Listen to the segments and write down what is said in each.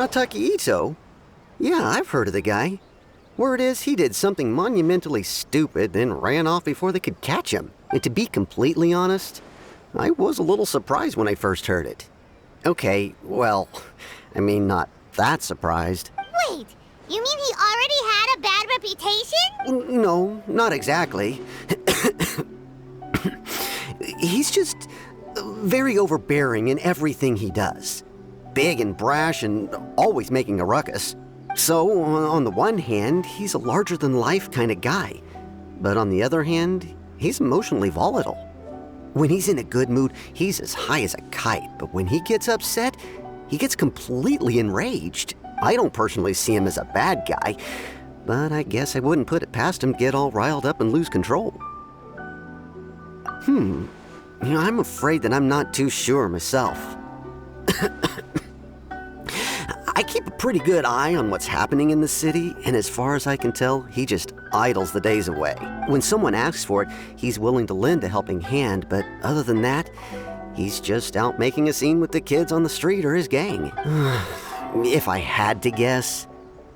Arataki Itto? Yeah, I've heard of the guy. Word is he did something monumentally stupid, then ran off before they could catch him. And to be completely honest, I was a little surprised when I first heard it. Okay, well, I mean, not that surprised. Wait, you mean he already had a bad reputation? No, not exactly. He's just very overbearing in everything he does. Big and brash and always making a ruckus. So, on the one hand, he's a larger-than-life kind of guy. But on the other hand, he's emotionally volatile. When he's in a good mood, he's as high as a kite. But when he gets upset, he gets completely enraged. I don't personally see him as a bad guy, but I guess I wouldn't put it past him to get all riled up and lose control. I'm afraid that I'm not too sure myself. I keep a pretty good eye on what's happening in the city, and as far as I can tell, he just idles the days away. When someone asks for it, he's willing to lend a helping hand, but other than that, he's just out making a scene with the kids on the street or his gang. If I had to guess,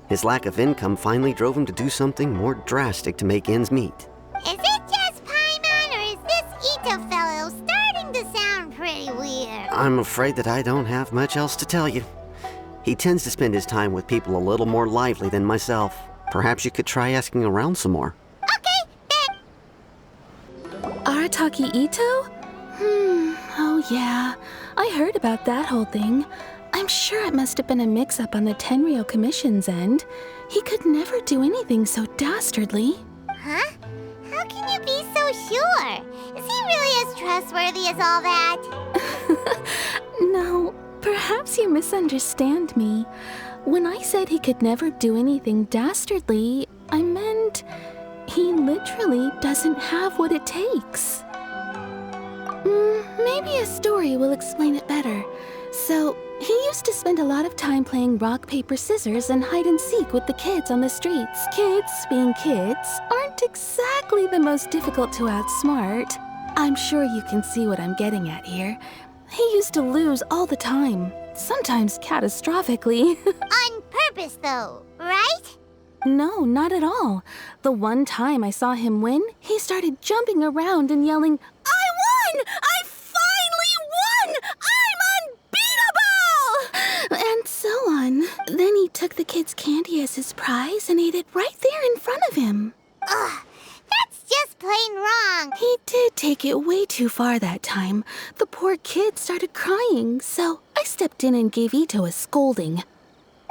his lack of income finally drove him to do something more drastic to make ends meet. Is it just Paimon, or is this Itto fellow starting to sound pretty weird? I'm afraid that I don't have much else to tell you. He tends to spend his time with people a little more lively than myself. Perhaps you could try asking around some more. Okay, then. Arataki Itto? Oh yeah. I heard about that whole thing. I'm sure it must have been a mix-up on the Tenryou Commission's end. He could never do anything so dastardly. Huh? How can you be so sure? Is he really as trustworthy as all that? No, perhaps you misunderstand me. When I said he could never do anything dastardly, I meant he literally doesn't have what it takes. Maybe a story will explain it better. So, he used to spend a lot of time playing rock, paper, scissors and hide and seek with the kids on the streets. Kids, being kids, aren't exactly the most difficult to outsmart. I'm sure you can see what I'm getting at here. He used to lose all the time, sometimes catastrophically. On purpose, though, right? No, not at all. The one time I saw him win, he started jumping around and yelling, "I won! I finally won! I'm unbeatable!" And so on. Then he took the kid's candy as his prize and ate it right there in front of him. Ugh, that's just plain wrong. He did take it way too far that time. The poor kid started crying, so I stepped in and gave Itto a scolding.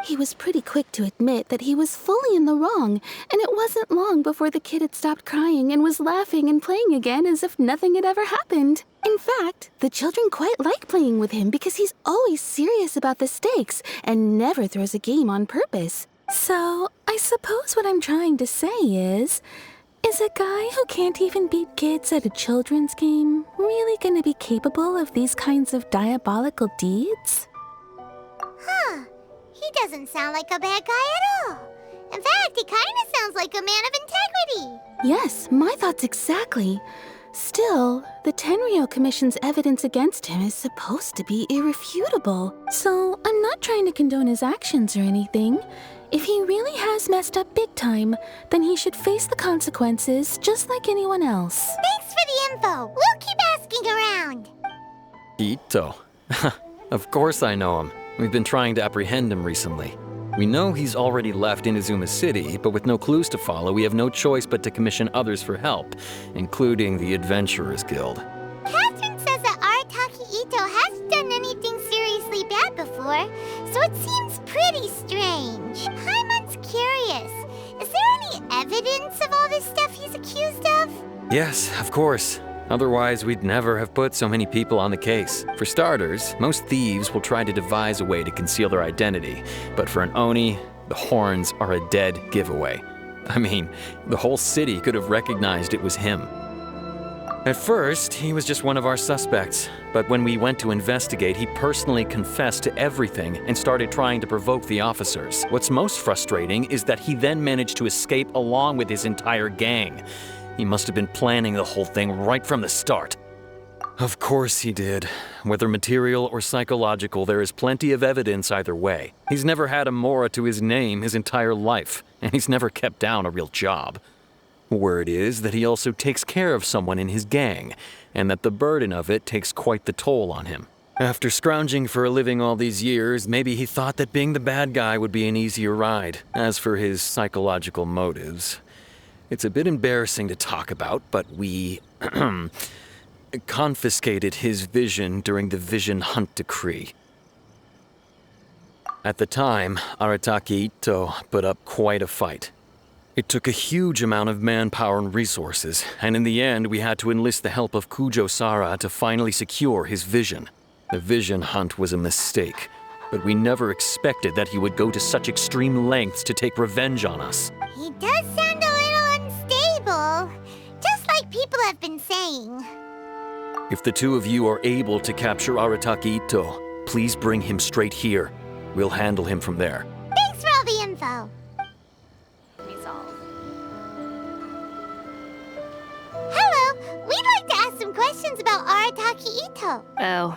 He was pretty quick to admit that he was fully in the wrong, and it wasn't long before the kid had stopped crying and was laughing and playing again as if nothing had ever happened. In fact, the children quite like playing with him because he's always serious about the stakes and never throws a game on purpose. So, I suppose what I'm trying to say is a guy who can't even beat kids at a children's game really gonna be capable of these kinds of diabolical deeds? Huh. He doesn't sound like a bad guy at all. In fact, he kind of sounds like a man of integrity. Yes, my thoughts exactly. Still, the Tenryou Commission's evidence against him is supposed to be irrefutable. So, I'm not trying to condone his actions or anything. If he really has messed up big time, then he should face the consequences just like anyone else. Thanks for the info. We'll keep asking around. Itto. Of course I know him. We've been trying to apprehend him recently. We know he's already left Inazuma City, but with no clues to follow, we have no choice but to commission others for help, including the Adventurers Guild. Catherine says that Arataki Itto hasn't done anything seriously bad before, so it seems pretty strange. Paimon's curious. Is there any evidence of all this stuff he's accused of? Yes, of course. Otherwise, we'd never have put so many people on the case. For starters, most thieves will try to devise a way to conceal their identity, but for an Oni, the horns are a dead giveaway. I mean, the whole city could have recognized it was him. At first, he was just one of our suspects, but when we went to investigate, he personally confessed to everything and started trying to provoke the officers. What's most frustrating is that he then managed to escape along with his entire gang. He must have been planning the whole thing right from the start. Of course he did. Whether material or psychological, there is plenty of evidence either way. He's never had a Mora to his name his entire life, and he's never kept down a real job. Word is that he also takes care of someone in his gang, and that the burden of it takes quite the toll on him. After scrounging for a living all these years, maybe he thought that being the bad guy would be an easier ride. As for his psychological motives, it's a bit embarrassing to talk about, but we confiscated his vision during the Vision Hunt Decree. At the time, Arataki Itto put up quite a fight. It took a huge amount of manpower and resources, and in the end we had to enlist the help of Kujo-Sara to finally secure his vision. The Vision Hunt was a mistake, but we never expected that he would go to such extreme lengths to take revenge on us. He does sound a little unstable, just like people have been saying. If the two of you are able to capture Arataki Itto, please bring him straight here. We'll handle him from there. Thanks for all the info. Hello, we'd like to ask some questions about Arataki Itto. Oh,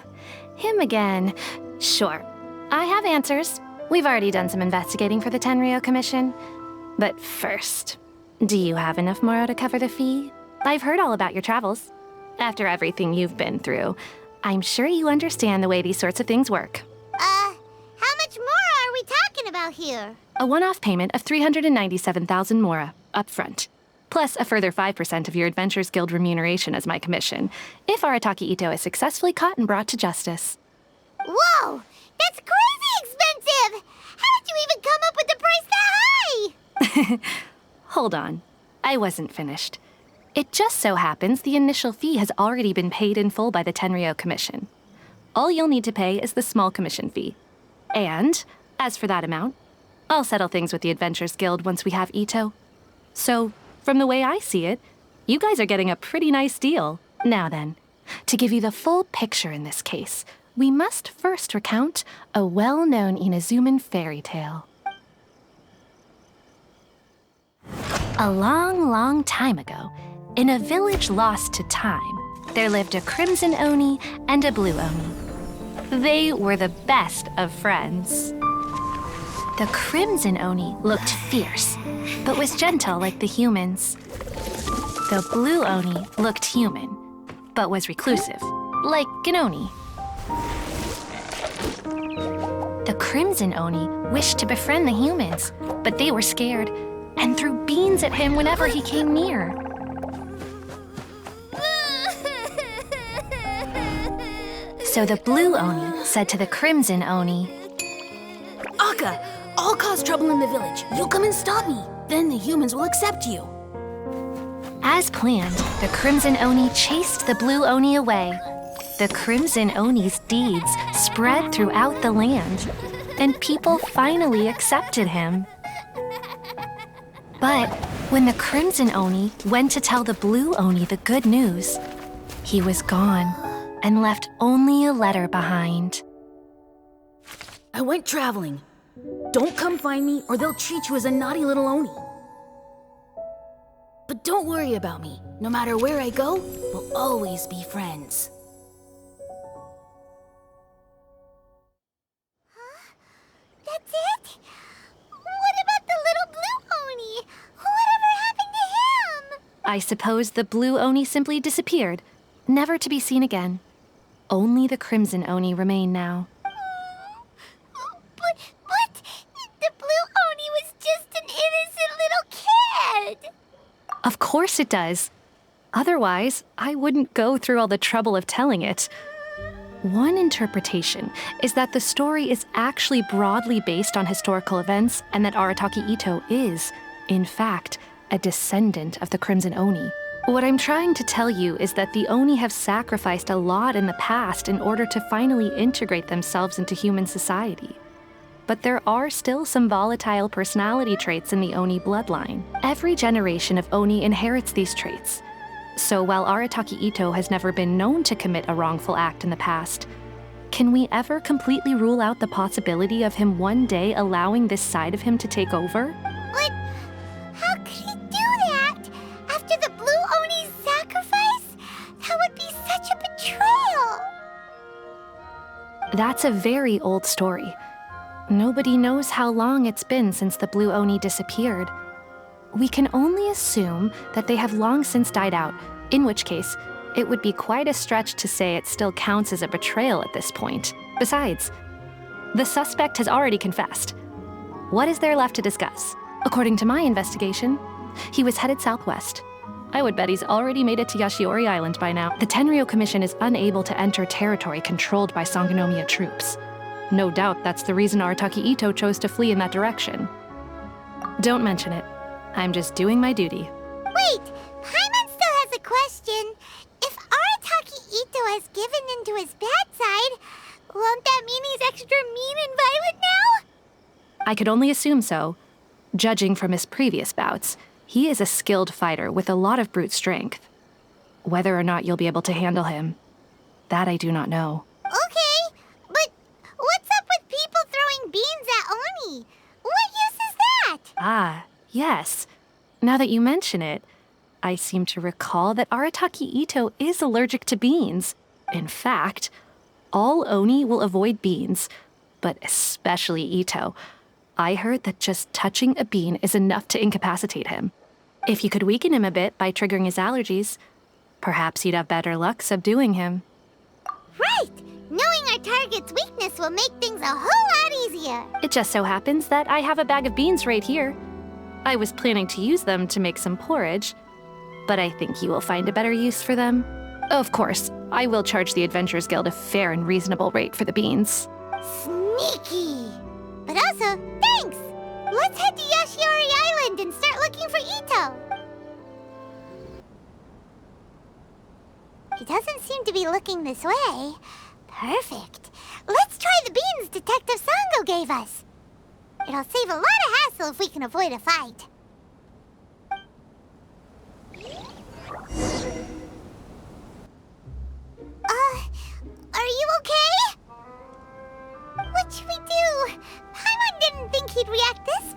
him again. Sure. I have answers. We've already done some investigating for the Tenryou Commission. But first, do you have enough Moro to cover the fee? I've heard all about your travels. After everything you've been through, I'm sure you understand the way these sorts of things work. How much more are we talking about here? A one-off payment of 397,000 Mora, up front. Plus a further 5% of your Adventures Guild remuneration as my commission, if Arataki Itto is successfully caught and brought to justice. Whoa! That's crazy expensive! How did you even come up with the price that high? Hold on. I wasn't finished. It just so happens the initial fee has already been paid in full by the Tenryou Commission. All you'll need to pay is the small commission fee. And, as for that amount, I'll settle things with the Adventures Guild once we have Itto. So, from the way I see it, you guys are getting a pretty nice deal. Now then, to give you the full picture in this case, we must first recount a well-known Inazuman fairy tale. A long, long time ago, in a village lost to time, there lived a crimson Oni and a blue Oni. They were the best of friends. The crimson Oni looked fierce, but was gentle like the humans. The blue Oni looked human, but was reclusive, like an Oni. The crimson Oni wished to befriend the humans, but they were scared and threw beans at him whenever he came near. So the blue Oni said to the crimson Oni, Akka, I'll cause trouble in the village. You'll come and stop me. Then the humans will accept you. As planned, the crimson Oni chased the blue Oni away. The crimson Oni's deeds spread throughout the land, and people finally accepted him. But when the crimson Oni went to tell the blue Oni the good news, he was gone and left only a letter behind. I went traveling. Don't come find me or they'll treat you as a naughty little Oni. But don't worry about me. No matter where I go, we'll always be friends. That's it? What about the little blue Oni? Whatever happened to him? I suppose the blue Oni simply disappeared, never to be seen again. Only the crimson Oni remain now. But the blue Oni was just an innocent little kid. Of course it does. Otherwise, I wouldn't go through all the trouble of telling it. One interpretation is that the story is actually broadly based on historical events and that Arataki Itto is, in fact, a descendant of the Crimson Oni. What I'm trying to tell you is that the Oni have sacrificed a lot in the past in order to finally integrate themselves into human society. But there are still some volatile personality traits in the Oni bloodline. Every generation of Oni inherits these traits. So while Arataki Itto has never been known to commit a wrongful act in the past, can we ever completely rule out the possibility of him one day allowing this side of him to take over? But how could he do that? After the blue Oni's sacrifice? That would be such a betrayal. That's a very old story. Nobody knows how long it's been since the Blue Oni disappeared. We can only assume that they have long since died out, in which case, it would be quite a stretch to say it still counts as a betrayal at this point. Besides, the suspect has already confessed. What is there left to discuss? According to my investigation, he was headed southwest. I would bet he's already made it to Yashiori Island by now. The Tenryou Commission is unable to enter territory controlled by Sangonomiya troops. No doubt that's the reason Arataki Itto chose to flee in that direction. Don't mention it. I'm just doing my duty. Wait, Paimon still has a question. If Arataki Itto has given in to his bad side, won't that mean he's extra mean and violent now? I could only assume so. Judging from his previous bouts, he is a skilled fighter with a lot of brute strength. Whether or not you'll be able to handle him, that I do not know. Okay, but what's up with people throwing beans at Oni? What use is that? Ah, yes. Now that you mention it, I seem to recall that Arataki Itto is allergic to beans. In fact, all Oni will avoid beans, but especially Itto. I heard that just touching a bean is enough to incapacitate him. If you could weaken him a bit by triggering his allergies, perhaps you'd have better luck subduing him. Right! Knowing our target's weakness will make things a whole lot easier. It just so happens that I have a bag of beans right here. I was planning to use them to make some porridge, but I think you will find a better use for them. Of course, I will charge the Adventurers Guild a fair and reasonable rate for the beans. Sneaky! But also, thanks! Let's head to Yashiori Island and start looking for Itto. He doesn't seem to be looking this way. Perfect. Let's try the beans Detective Sango gave us. It'll save a lot of hassle if we can avoid a fight. Are you okay? What should we do? Paimon didn't think he'd react this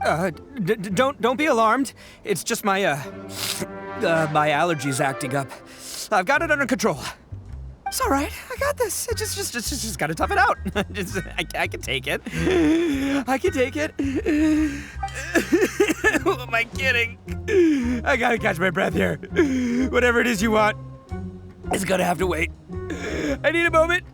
badly. Don't be alarmed. It's just my my allergies acting up. I've got it under control. It's all right. I got this. I just gotta tough it out. I can take it. I can take it. Who am I kidding? I gotta catch my breath here. Whatever it is you want, it's gonna have to wait. I need a moment.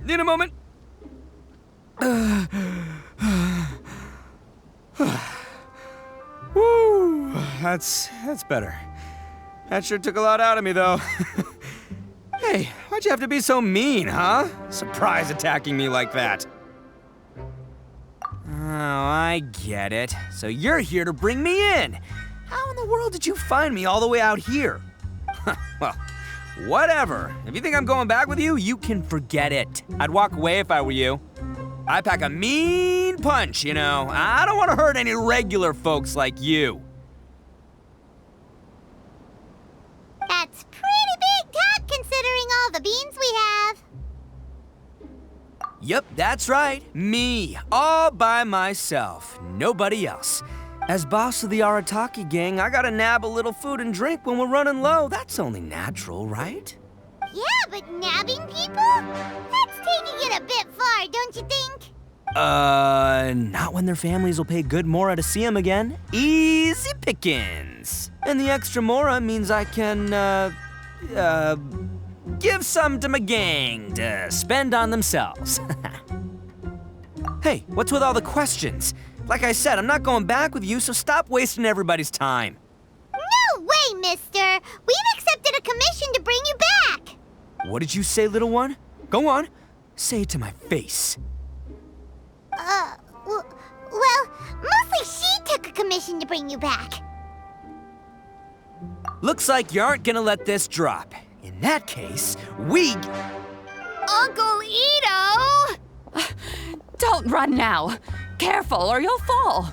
Need a moment. Woo, that's better. That sure took a lot out of me, though. Hey, why'd you have to be so mean, huh? Surprise attacking me like that. Oh, I get it. So you're here to bring me in. How in the world did you find me all the way out here? Well, whatever. If you think I'm going back with you, you can forget it. I'd walk away if I were you. I pack a mean punch, you know. I don't want to hurt any regular folks like you. That's pretty big talk considering all the beans we have. Yep, that's right. Me, all by myself. Nobody else. As boss of the Arataki Gang, I gotta nab a little food and drink when we're running low. That's only natural, right? Yeah, but nabbing people? That's taking it a bit far, don't you think? Not when their families will pay good mora to see them again. Easy pickings. And the extra mora means I can, give some to my gang to spend on themselves. Hey, what's with all the questions? Like I said, I'm not going back with you, so stop wasting everybody's time. No way, mister! We've accepted a commission to bring you back! What did you say, little one? Go on. Say it to my face. Well, mostly she took a commission to bring you back. Looks like you aren't gonna let this drop. In that case, we... Uncle Itto! Don't run now. Careful or you'll fall.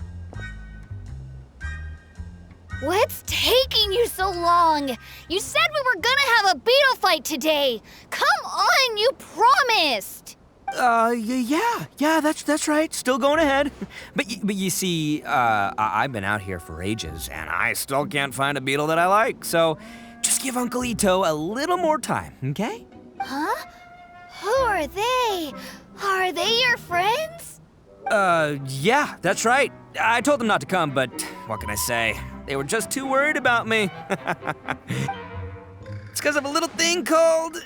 What's taking you so long? You said we were gonna have a beetle fight today. Come on, you promised. Yeah, that's right. Still going ahead. But you see, I've been out here for ages, and I still can't find a beetle that I like. So just give Uncle Itto a little more time, okay? Huh? Who are they? Are they your friends? Yeah, that's right. I told them not to come, but what can I say? They were just too worried about me. It's because of a little thing called,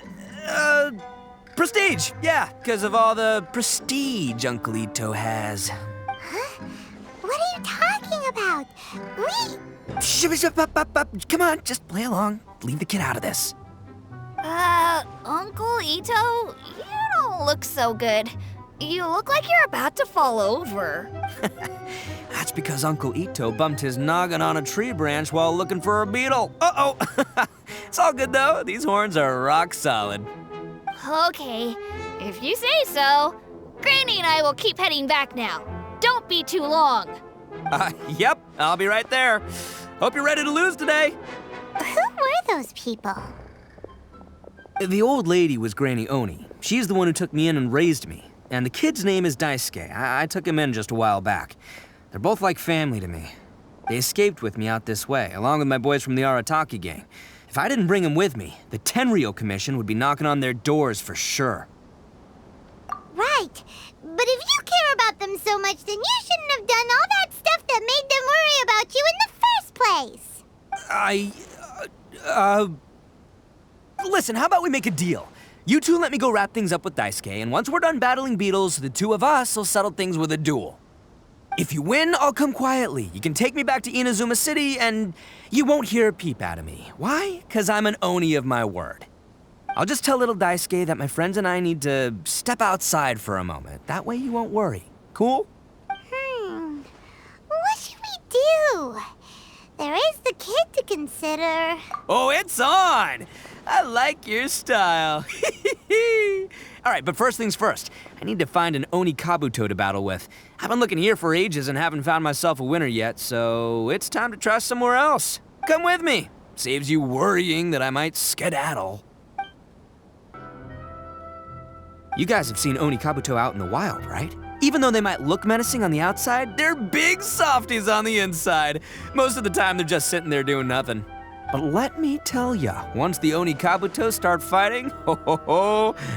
prestige. Yeah, because of all the prestige Uncle Itto has. Huh? What are you talking about? Come on, just play along. Leave the kid out of this. Uncle Itto, you don't look so good. You look like you're about to fall over. That's because Uncle Itto bumped his noggin on a tree branch while looking for a beetle. Uh-oh. It's all good, though. These horns are rock solid. Okay, if you say so. Granny and I will keep heading back now. Don't be too long. Yep, I'll be right there. Hope you're ready to lose today. Who were those people? The old lady was Granny Oni. She's the one who took me in and raised me. And the kid's name is Daisuke. I took him in just a while back. They're both like family to me. They escaped with me out this way, along with my boys from the Arataki Gang. If I didn't bring them with me, the Tenryou Commission would be knocking on their doors for sure. Right. But if you care about them so much, then you shouldn't have done all that stuff that made them worry about you in the first place. Listen, how about we make a deal? You two let me go wrap things up with Daisuke, and once we're done battling beetles, the two of us will settle things with a duel. If you win, I'll come quietly. You can take me back to Inazuma City, and you won't hear a peep out of me. Why? 'Cause I'm an Oni of my word. I'll just tell little Daisuke that my friends and I need to step outside for a moment. That way you won't worry. Cool? What should we do? There is the kid to consider. Oh, it's on! I like your style. All right, but first things first. I need to find an Oni Kabuto to battle with. I've been looking here for ages and haven't found myself a winner yet, so it's time to try somewhere else. Come with me. Saves you worrying that I might skedaddle. You guys have seen Oni Kabuto out in the wild, right? Even though they might look menacing on the outside, they're big softies on the inside. Most of the time, they're just sitting there doing nothing. But let me tell ya, once the Oni Kabuto start fighting,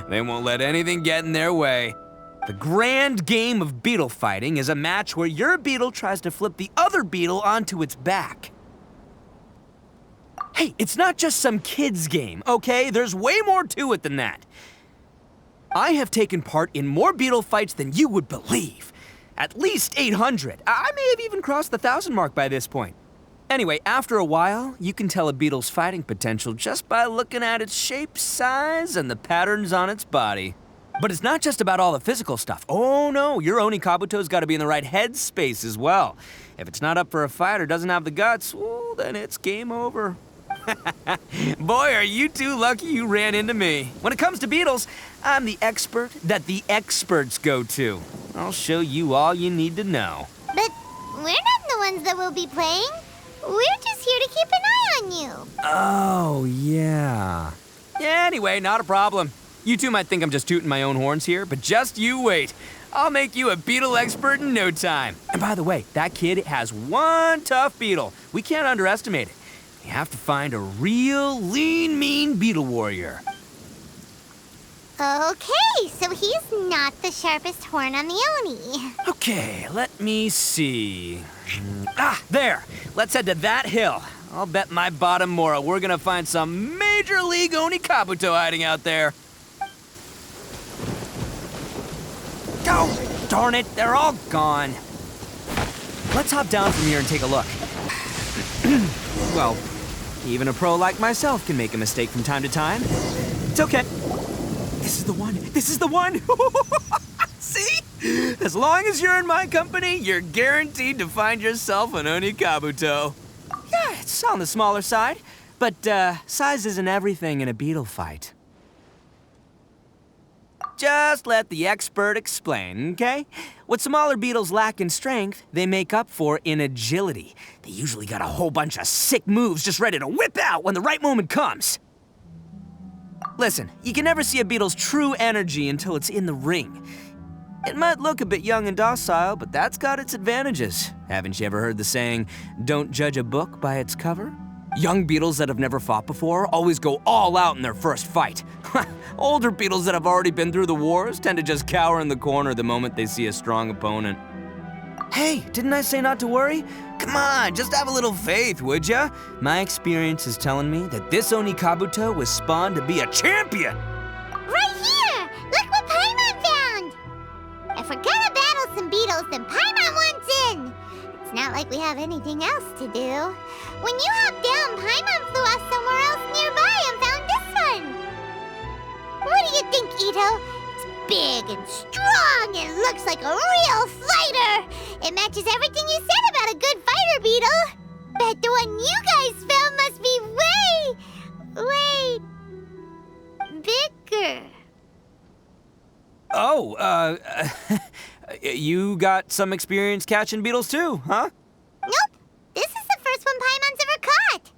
they won't let anything get in their way. The grand game of beetle fighting is a match where your beetle tries to flip the other beetle onto its back. Hey, it's not just some kid's game, okay? There's way more to it than that. I have taken part in more beetle fights than you would believe. At least 800. I may have even crossed the 1,000 mark by this point. Anyway, after a while, you can tell a beetle's fighting potential just by looking at its shape, size, and the patterns on its body. But it's not just about all the physical stuff. Oh no, your Oni Kabuto's got to be in the right headspace as well. If it's not up for a fight or doesn't have the guts, well, then it's game over. Boy, are you two lucky you ran into me. When it comes to beetles, I'm the expert that the experts go to. I'll show you all you need to know. But we're not the ones that will be playing. We're just here to keep an eye on you. Oh, yeah. Anyway, not a problem. You two might think I'm just tooting my own horns here, but just you wait. I'll make you a beetle expert in no time. And by the way, that kid has one tough beetle. We can't underestimate it. You have to find a real lean, mean beetle warrior. Okay, so he's not the sharpest horn on the Oni. Okay, let me see. There. Let's head to that hill. I'll bet my bottom moral we're gonna find some major league Oni Kabuto hiding out there. Oh, darn it, they're all gone. Let's hop down from here and take a look. Well, even a pro like myself can make a mistake from time to time. It's okay. This is the one. This is the one. See? As long as you're in my company, you're guaranteed to find yourself an Oni Kabuto. Yeah, it's on the smaller side, but size isn't everything in a beetle fight. Just let the expert explain, okay? What smaller beetles lack in strength, they make up for in agility. They usually got a whole bunch of sick moves just ready to whip out when the right moment comes. Listen, you can never see a beetle's true energy until it's in the ring. It might look a bit young and docile, but that's got its advantages. Haven't you ever heard the saying, don't judge a book by its cover? Young beetles that have never fought before always go all out in their first fight. Older beetles that have already been through the wars tend to just cower in the corner the moment they see a strong opponent. Hey, didn't I say not to worry? Come on, just have a little faith, would ya? My experience is telling me that this Oni Kabuto was spawned to be a champion! Right here! Look what Paimon found! If we're gonna battle some beetles, then Paimon wants in! It's not like we have anything else to do. When you hopped down, Paimon flew off somewhere else nearby and found this one! What do you think, Itto? It's big and strong and looks like a real fighter! It matches everything you said about a good fighter beetle! Bet the one you guys found must be way bigger. Oh, you got some experience catching beetles too, huh? Nope. This is the first one Paimon's ever caught.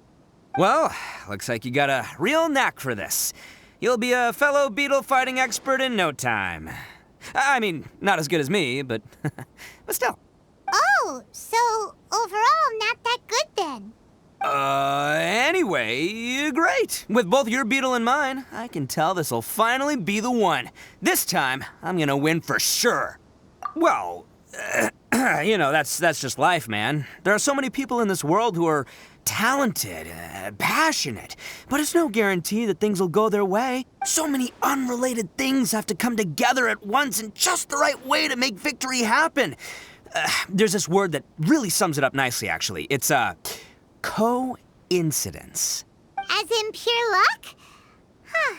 Well, looks like you got a real knack for this. You'll be a fellow beetle fighting expert in no time. I mean, not as good as me, but still. Oh, so overall not that good then. Anyway, great. With both your beetle and mine, I can tell this'll finally be the one. This time, I'm gonna win for sure. Well, you know, that's just life, man. There are so many people in this world who are talented, passionate, but it's no guarantee that things will go their way. So many unrelated things have to come together at once in just the right way to make victory happen. There's this word that really sums it up nicely, actually. It's, coincidence. As in pure luck? Huh.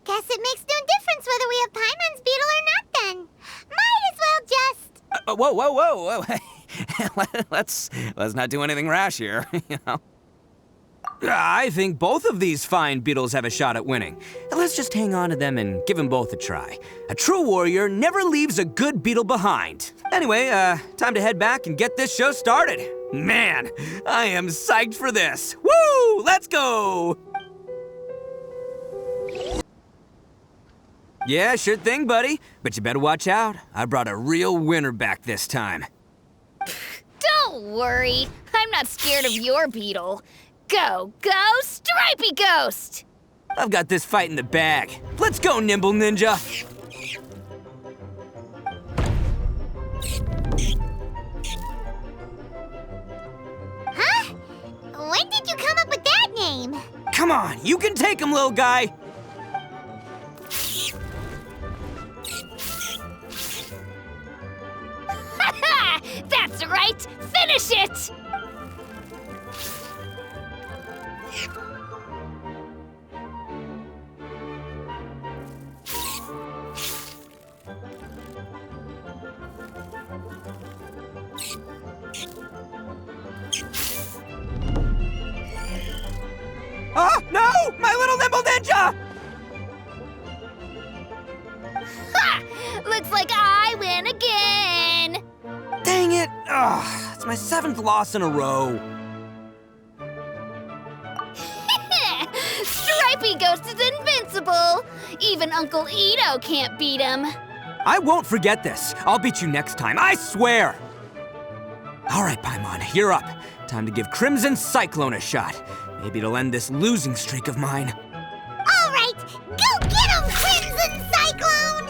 Guess it makes no difference whether we have Paimon's beetle or not then. Might as well just... Whoa. let's not do anything rash here, you know. I think both of these fine beetles have a shot at winning. Let's just hang on to them and give them both a try. A true warrior never leaves a good beetle behind. Anyway, time to head back and get this show started. Man, I am psyched for this. Woo! Let's go! Yeah, sure thing, buddy. But you better watch out. I brought a real winner back this time. Don't worry. I'm not scared of your beetle. Go, Stripey Ghost! I've got this fight in the bag. Let's go, Nimble Ninja! Huh? When did you come up with that name? Come on, you can take him, little guy! That's right! Finish it! Oh, no! My little Nimble Ninja! Ha! Looks like I win again! Dang it! Ugh, it's my 7th loss in a row. Stripey Ghost is invincible! Even Uncle Itto can't beat him. I won't forget this. I'll beat you next time, I swear! All right, Paimon, you're up. Time to give Crimson Cyclone a shot. Maybe it'll end this losing streak of mine. All right, go get him, Crimson Cyclone!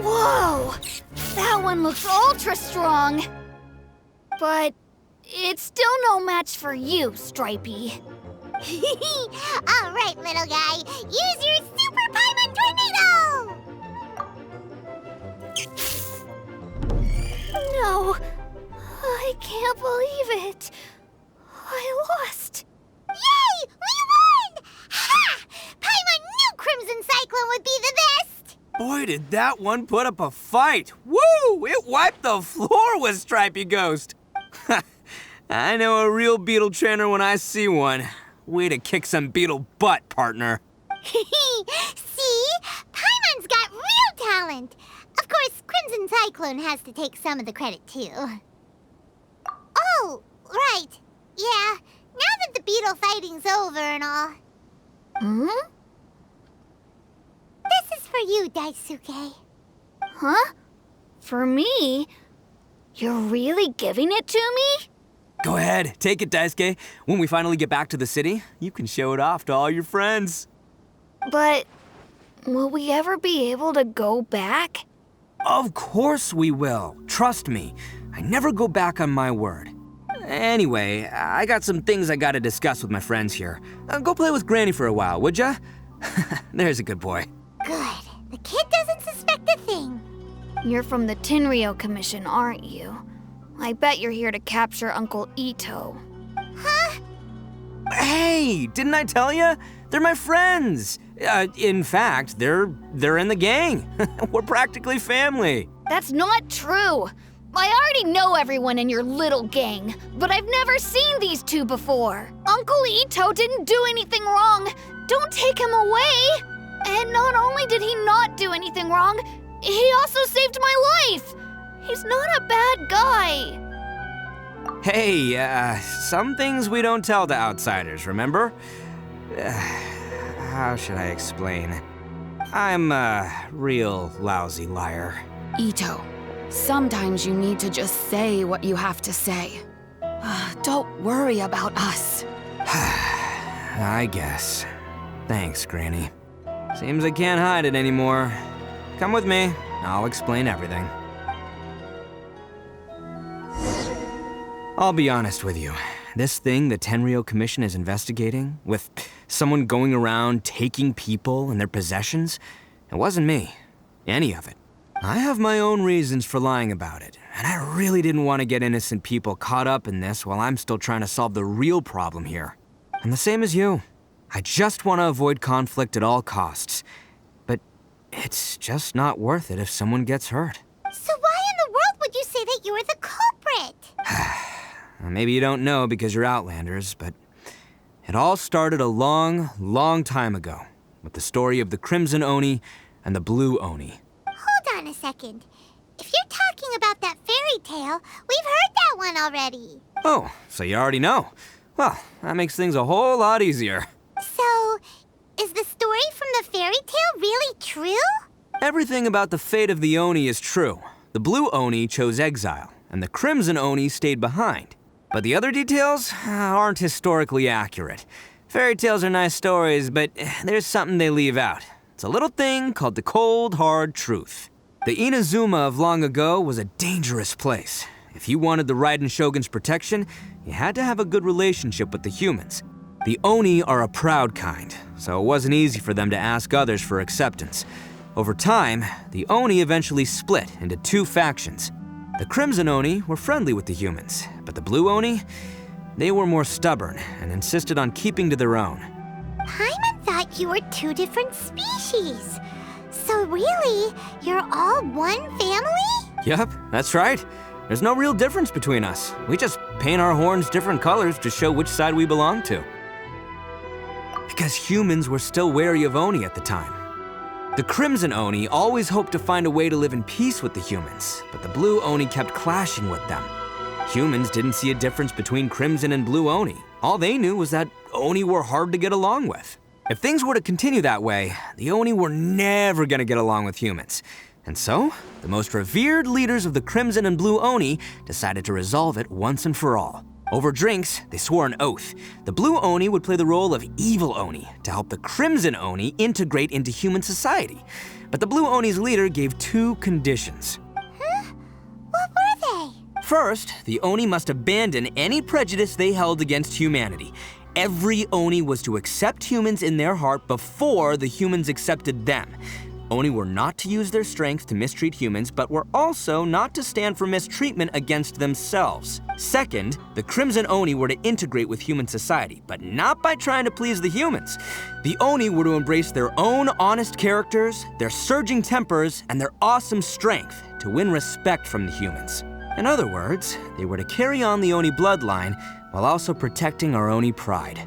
Whoa! That one looks ultra strong. But it's still no match for you, Stripey. All right, little guy, use your Super Paimon Tornado! No, I can't believe it. I lost. Yay! We won! Ha! Paimon knew Crimson Cyclone would be the best! Boy, did that one put up a fight. Woo! It wiped the floor with Stripey Ghost. I know a real beetle trainer when I see one. Way to kick some beetle butt, partner. See? Paimon's got real talent. Of course, Crimson Cyclone has to take some of the credit, too. Oh, right. Yeah, now that the beetle fighting's over and all. This is for you, Daisuke. Huh? For me? You're really giving it to me? Go ahead, take it, Daisuke. When we finally get back to the city, you can show it off to all your friends. But will we ever be able to go back? Of course we will. Trust me. I never go back on my word. Anyway, I got some things I gotta discuss with my friends here. Go play with Granny for a while, would ya? There's a good boy. Good. The kid doesn't suspect a thing. You're from the Tenryou Commission, aren't you? I bet you're here to capture Uncle Itto. Huh? Hey, didn't I tell ya? They're my friends. In fact, they're in the gang. We're practically family. That's not true. I already know everyone in your little gang, but I've never seen these two before. Uncle Itto didn't do anything wrong. Don't take him away. And not only did he not do anything wrong, he also saved my life. He's not a bad guy. Hey, some things we don't tell to outsiders, remember? How should I explain? I'm a real lousy liar. Itto, sometimes you need to just say what you have to say. Don't worry about us. I guess. Thanks, Granny. Seems I can't hide it anymore. Come with me. I'll explain everything. I'll be honest with you. This thing the Tenryou Commission is investigating, with someone going around taking people and their possessions, it wasn't me. Any of it. I have my own reasons for lying about it, and I really didn't want to get innocent people caught up in this while I'm still trying to solve the real problem here. I'm the same as you. I just want to avoid conflict at all costs. But it's just not worth it if someone gets hurt. So why in the world would you say that you're the culprit? Maybe you don't know because you're Outlanders, but it all started a long, long time ago with the story of the Crimson Oni and the Blue Oni. Hold on a second. If you're talking about that fairy tale, we've heard that one already. Oh, so you already know. Well, that makes things a whole lot easier. So, is the story from the fairy tale really true? Everything about the fate of the Oni is true. The Blue Oni chose exile, and the Crimson Oni stayed behind. But the other details aren't historically accurate. Fairy tales are nice stories, but there's something they leave out. It's a little thing called the cold, hard truth. The Inazuma of long ago was a dangerous place. If you wanted the Raiden Shogun's protection, you had to have a good relationship with the humans. The Oni are a proud kind, so it wasn't easy for them to ask others for acceptance. Over time, the Oni eventually split into two factions. The Crimson Oni were friendly with the humans, but the Blue Oni, they were more stubborn and insisted on keeping to their own. Paimon thought you were two different species. So really, you're all one family? Yup, that's right. There's no real difference between us. We just paint our horns different colors to show which side we belong to. Because humans were still wary of Oni at the time. The Crimson Oni always hoped to find a way to live in peace with the humans, but the Blue Oni kept clashing with them. Humans didn't see a difference between Crimson and Blue Oni. All they knew was that Oni were hard to get along with. If things were to continue that way, the Oni were never gonna get along with humans. And so, the most revered leaders of the Crimson and Blue Oni decided to resolve it once and for all. Over drinks, they swore an oath. The Blue Oni would play the role of evil Oni to help the Crimson Oni integrate into human society. But the Blue Oni's leader gave two conditions. Huh? What were they? First, the Oni must abandon any prejudice they held against humanity. Every Oni was to accept humans in their heart before the humans accepted them. Oni were not to use their strength to mistreat humans, but were also not to stand for mistreatment against themselves. Second, the Crimson Oni were to integrate with human society, but not by trying to please the humans. The Oni were to embrace their own honest characters, their surging tempers, and their awesome strength to win respect from the humans. In other words, they were to carry on the Oni bloodline while also protecting our Oni pride.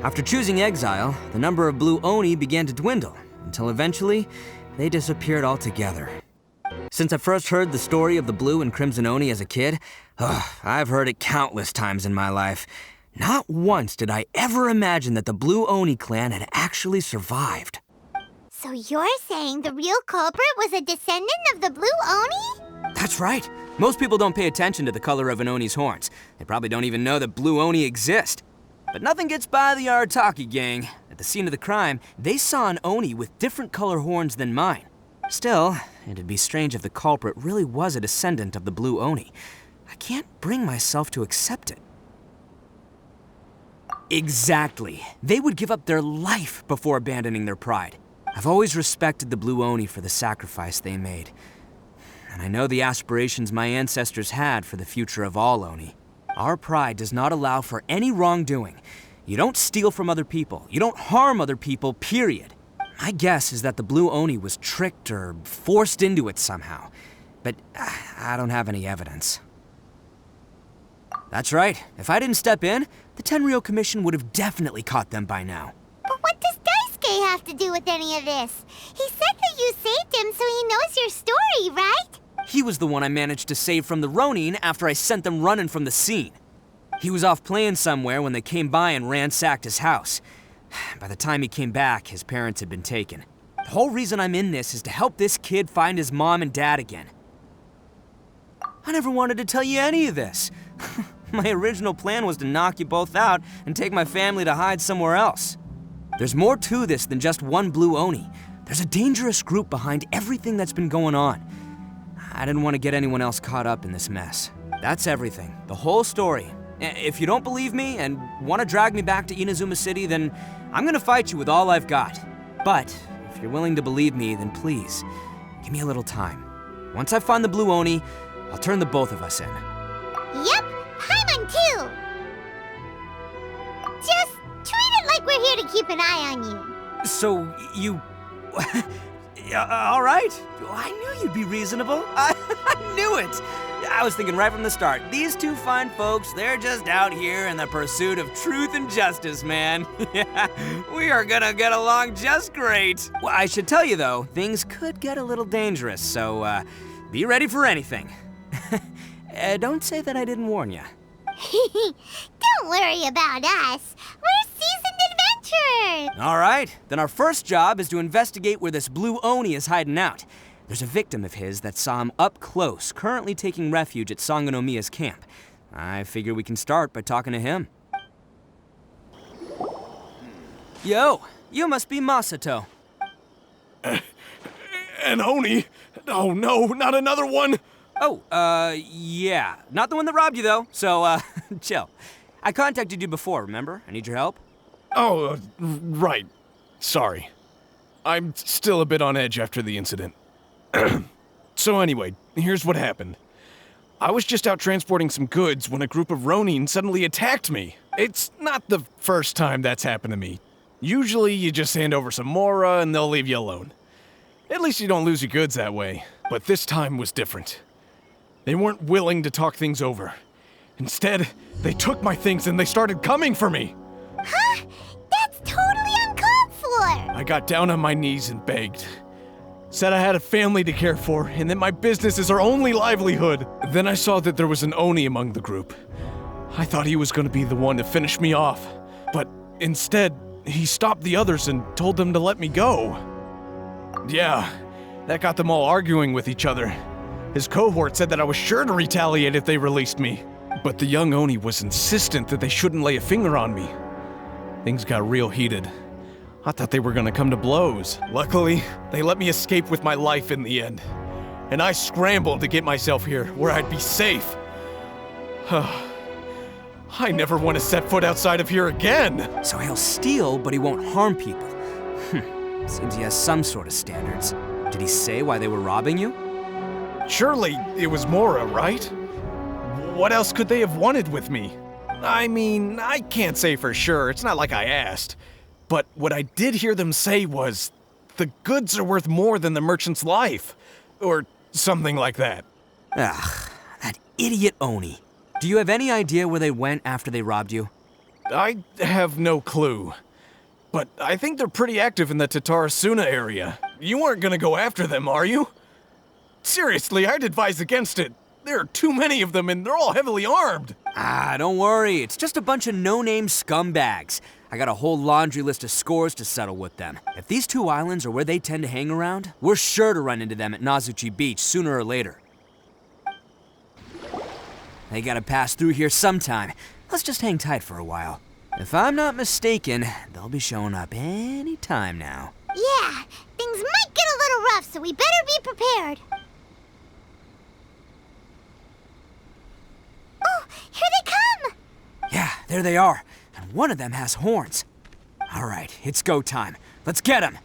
After choosing exile, the number of Blue Oni began to dwindle, until eventually, they disappeared altogether. Since I first heard the story of the Blue and Crimson Oni as a kid, I've heard it countless times in my life. Not once did I ever imagine that the Blue Oni clan had actually survived. So you're saying the real culprit was a descendant of the Blue Oni? That's right. Most people don't pay attention to the color of an Oni's horns. They probably don't even know that Blue Oni exist. But nothing gets by the Arataki Gang. At the scene of the crime, they saw an Oni with different color horns than mine. Still, it'd be strange if the culprit really was a descendant of the Blue Oni. I can't bring myself to accept it. Exactly. They would give up their life before abandoning their pride. I've always respected the Blue Oni for the sacrifice they made. And I know the aspirations my ancestors had for the future of all Oni. Our pride does not allow for any wrongdoing. You don't steal from other people. You don't harm other people, period. My guess is that the Blue Oni was tricked or forced into it somehow. But I don't have any evidence. That's right. If I didn't step in, the Tenryou Commission would have definitely caught them by now. But what does Daisuke have to do with any of this? He said that you saved him so he knows your story, right? He was the one I managed to save from the Ronin after I sent them running from the scene. He was off playing somewhere when they came by and ransacked his house. By the time he came back, his parents had been taken. The whole reason I'm in this is to help this kid find his mom and dad again. I never wanted to tell you any of this. My original plan was to knock you both out and take my family to hide somewhere else. There's more to this than just one Blue Oni. There's a dangerous group behind everything that's been going on. I didn't want to get anyone else caught up in this mess. That's everything, the whole story. If you don't believe me and want to drag me back to Inazuma City, then I'm gonna fight you with all I've got. But if you're willing to believe me, then please, give me a little time. Once I find the Blue Oni, I'll turn the both of us in. Yep, Paimon too! Just treat it like we're here to keep an eye on you. So, you... all right. I knew you'd be reasonable. I knew it. I was thinking right from the start, these two fine folks, they're just out here in the pursuit of truth and justice, man. We are gonna get along just great. Well, I should tell you though, things could get a little dangerous, so be ready for anything. Don't say that I didn't warn you. Don't worry about us. We're seasoned adventurers. All right, then our first job is to investigate where this Blue Oni is hiding out. There's a victim of his that saw him up close, currently taking refuge at Sangonomiya's camp. I figure we can start by talking to him. Yo, you must be Masato. An Oni? Oh no, not another one! Oh, yeah. Not the one that robbed you, though, so, chill. I contacted you before, remember? I need your help. Oh, right. Sorry. I'm still a bit on edge after the incident. So anyway, here's what happened. I was just out transporting some goods when a group of Ronin suddenly attacked me. It's not the first time that's happened to me. Usually you just hand over some mora and they'll leave you alone. At least you don't lose your goods that way. But this time was different. They weren't willing to talk things over. Instead, they took my things and they started coming for me. Huh? That's totally uncalled for! I got down on my knees and begged. Said I had a family to care for and that my business is our only livelihood. Then I saw that there was an Oni among the group. I thought he was going to be the one to finish me off. But instead, he stopped the others and told them to let me go. Yeah, that got them all arguing with each other. His cohort said that I was sure to retaliate if they released me. But the young Oni was insistent that they shouldn't lay a finger on me. Things got real heated. I thought they were gonna come to blows. Luckily, they let me escape with my life in the end. And I scrambled to get myself here, where I'd be safe. I never want to set foot outside of here again! So he'll steal, but he won't harm people. Seems he has some sort of standards. Did he say why they were robbing you? Surely it was Mora, right? What else could they have wanted with me? I mean, I can't say for sure, it's not like I asked. But what I did hear them say was, the goods are worth more than the merchant's life. Or something like that. Ugh, that idiot Oni. Do you have any idea where they went after they robbed you? I have no clue. But I think they're pretty active in the Tatarasuna area. You aren't gonna go after them, are you? Seriously, I'd advise against it. There are too many of them and they're all heavily armed. Ah, don't worry. It's just a bunch of no-name scumbags. I got a whole laundry list of scores to settle with them. If these two islands are where they tend to hang around, we're sure to run into them at Nazuchi Beach sooner or later. They gotta pass through here sometime. Let's just hang tight for a while. If I'm not mistaken, they'll be showing up any time now. Yeah, things might get a little rough, so we better be prepared. Oh, here they come! Yeah, there they are. And one of them has horns. All right, it's go time. Let's get him!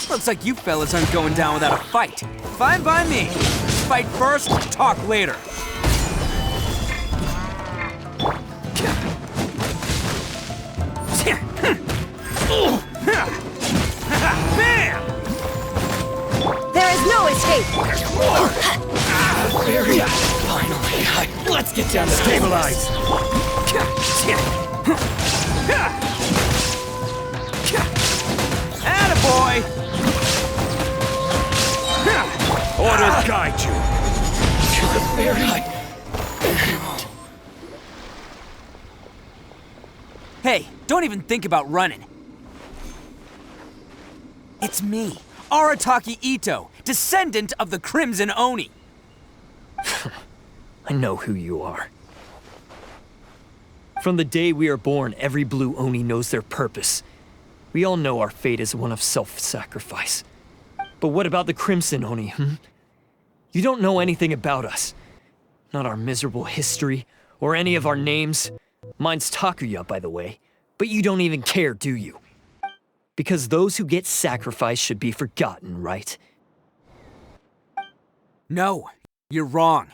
Looks like you fellas aren't going down without a fight. Fine by me. Fight first, talk later. Bam! There is no escape! Finally, let's get down to stabilize. Attaboy! Orders guide you to the very Hey, don't even think about running. It's me, Arataki Itto, descendant of the Crimson Oni. I know who you are. From the day we are born, every blue Oni knows their purpose. We all know our fate is one of self-sacrifice. But what about the Crimson Oni, You don't know anything about us. Not our miserable history, or any of our names. Mine's Takuya, by the way. But you don't even care, do you? Because those who get sacrificed should be forgotten, right? No, you're wrong.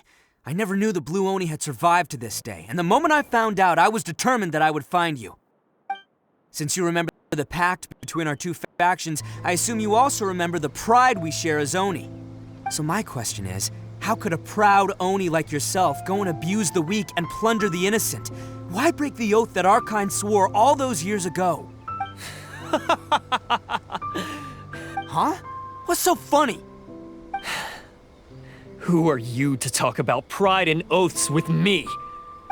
I never knew the Blue Oni had survived to this day, and the moment I found out, I was determined that I would find you. Since you remember the pact between our two factions, I assume you also remember the pride we share as Oni. So my question is, how could a proud Oni like yourself go and abuse the weak and plunder the innocent? Why break the oath that our kind swore all those years ago? Huh? What's so funny? Who are you to talk about pride and oaths with me?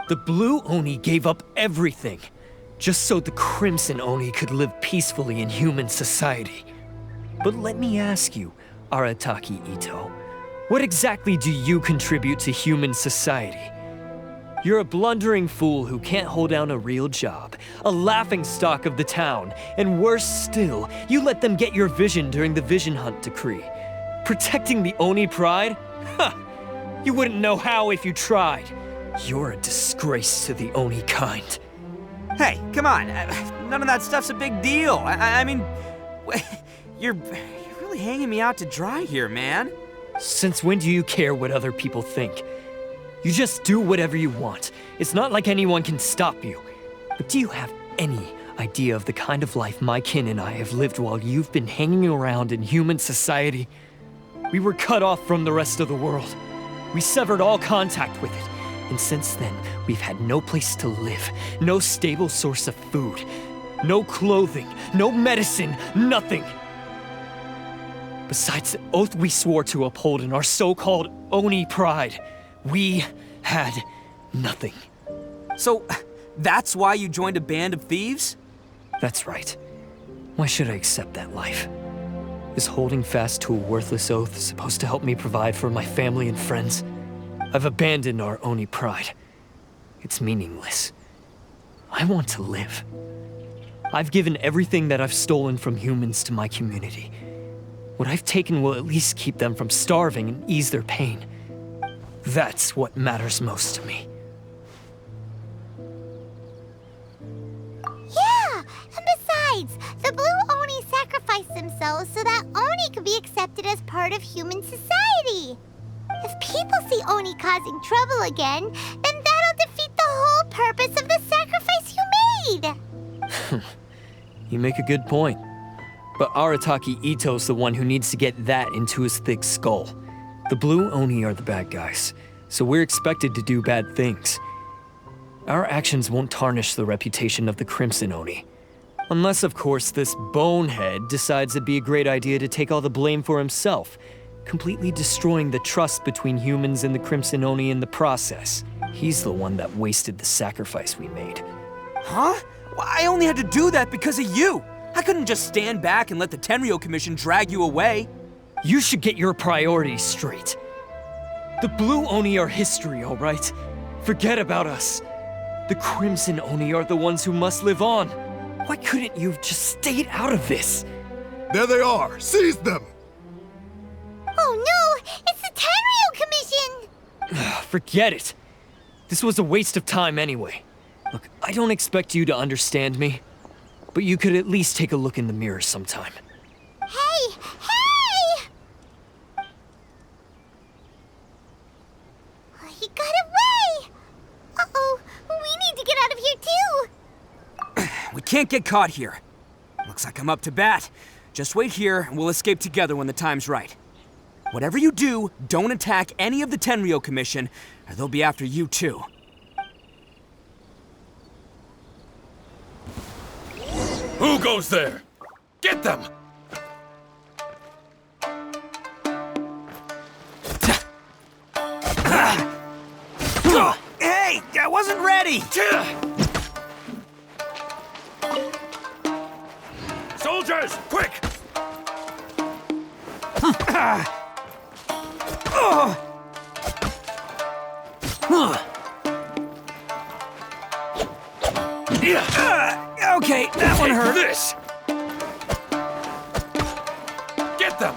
The Blue Oni gave up everything, just so the Crimson Oni could live peacefully in human society. But let me ask you, Arataki Itto, what exactly do you contribute to human society? You're a blundering fool who can't hold down a real job, a laughingstock of the town, and worse still, you let them get your vision during the Vision Hunt decree. Protecting the Oni pride? Ha! You wouldn't know how if you tried. You're a disgrace to the Oni kind. Hey, come on. None of that stuff's a big deal. I mean, you're really hanging me out to dry here, man. Since when do you care what other people think? You just do whatever you want. It's not like anyone can stop you. But do you have any idea of the kind of life my kin and I have lived while you've been hanging around in human society? We were cut off from the rest of the world. We severed all contact with it. And since then, we've had no place to live, no stable source of food, no clothing, no medicine, nothing. Besides the oath we swore to uphold in our so-called Oni pride, we had nothing. So, that's why you joined a band of thieves? That's right. Why should I accept that life? Is holding fast to a worthless oath supposed to help me provide for my family and friends? I've abandoned our Oni pride. It's meaningless. I want to live. I've given everything that I've stolen from humans to my community. What I've taken will at least keep them from starving and ease their pain. That's what matters most to me. Yeah, and besides, the Blue Oni sacrificed themselves so that Oni could be accepted as part of human society. If people see Oni causing trouble again, then that'll defeat the whole purpose of the sacrifice you made. You make a good point. But Arataki Itto's the one who needs to get that into his thick skull. The Blue Oni are the bad guys, so we're expected to do bad things. Our actions won't tarnish the reputation of the Crimson Oni. Unless, of course, this bonehead decides it'd be a great idea to take all the blame for himself, completely destroying the trust between humans and the Crimson Oni in the process. He's the one that wasted the sacrifice we made. Huh? Well, I only had to do that because of you. I couldn't just stand back and let the Tenryou Commission drag you away. You should get your priorities straight. The Blue Oni are history, all right? Forget about us. The Crimson Oni are the ones who must live on. Why couldn't you have just stayed out of this? There they are! Seize them! Oh no! It's the Tenryou Commission! Forget it. This was a waste of time anyway. Look, I don't expect you to understand me, but you could at least take a look in the mirror sometime. Hey! Hey! He got away! Uh-oh, we need to get out of here too! We can't get caught here. Looks like I'm up to bat. Just wait here and we'll escape together when the time's right. Whatever you do, don't attack any of the Tenryou Commission, or they'll be after you too. Who goes there? Get them! Hey, I wasn't ready! Soldiers, quick! Okay, that one hurt. This! Get them!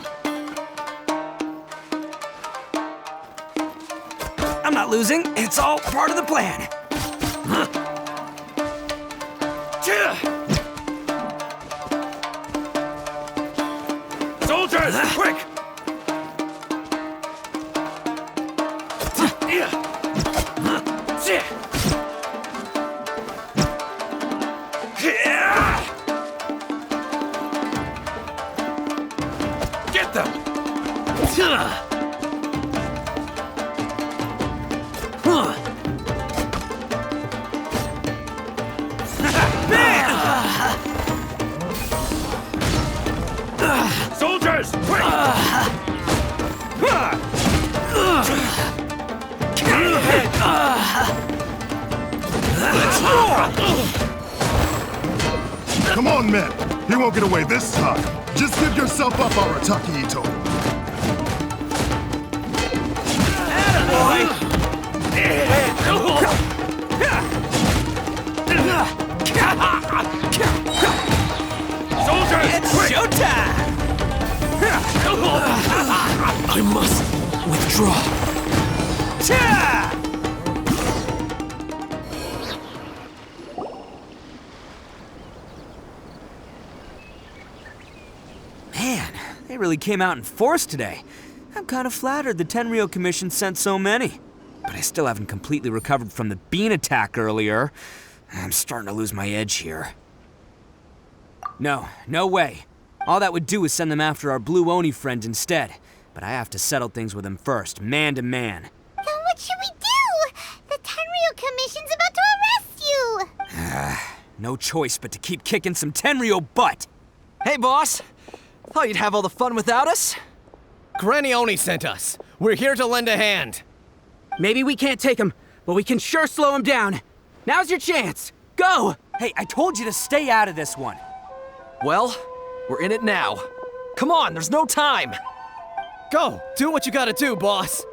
I'm not losing. It's all part of the plan. Soldiers, quick! Get them! Soldiers, quick! Come on, men. He won't get away this time. Just give yourself up, Arataki Itto. Soldiers, It's quick! showtime! I must withdraw. Man, they really came out in force today. I'm kind of flattered the Tenryou Commission sent so many. But I still haven't completely recovered from the bean attack earlier. I'm starting to lose my edge here. No way. All that would do is send them after our Blue Oni friend instead. But I have to settle things with him first, man to man. Then what should we do? The Tenryou Commission's about to arrest you! No choice but to keep kicking some Tenryou butt. Hey, boss. Thought you'd have all the fun without us? Granny Oni sent us. We're here to lend a hand. Maybe we can't take him, but we can sure slow him down. Now's your chance. Go! Hey, I told you to stay out of this one. Well, we're in it now. Come on, there's no time. Go, do what you gotta do, boss.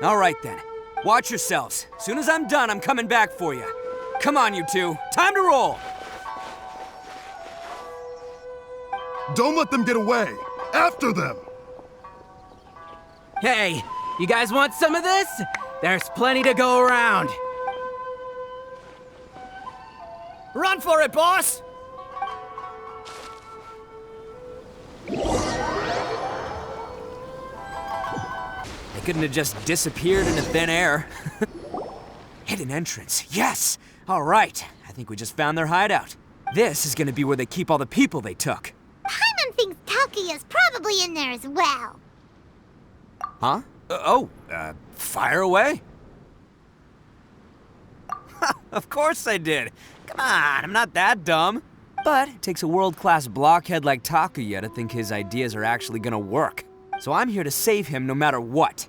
All right then. Watch yourselves. Soon as I'm done, I'm coming back for you. Come on, you two. Time to roll. Don't let them get away! After them! Hey, you guys want some of this? There's plenty to go around. Run for it, boss! They couldn't have just disappeared into thin air. Hidden entrance, yes! All right, I think we just found their hideout. This is gonna be where they keep all the people they took. Paimon thinks Takuya's probably in there as well. Huh? Fire away. Of course I did. Come on, I'm not that dumb. But it takes a world-class blockhead like Takuya to think his ideas are actually gonna work. So I'm here to save him no matter what.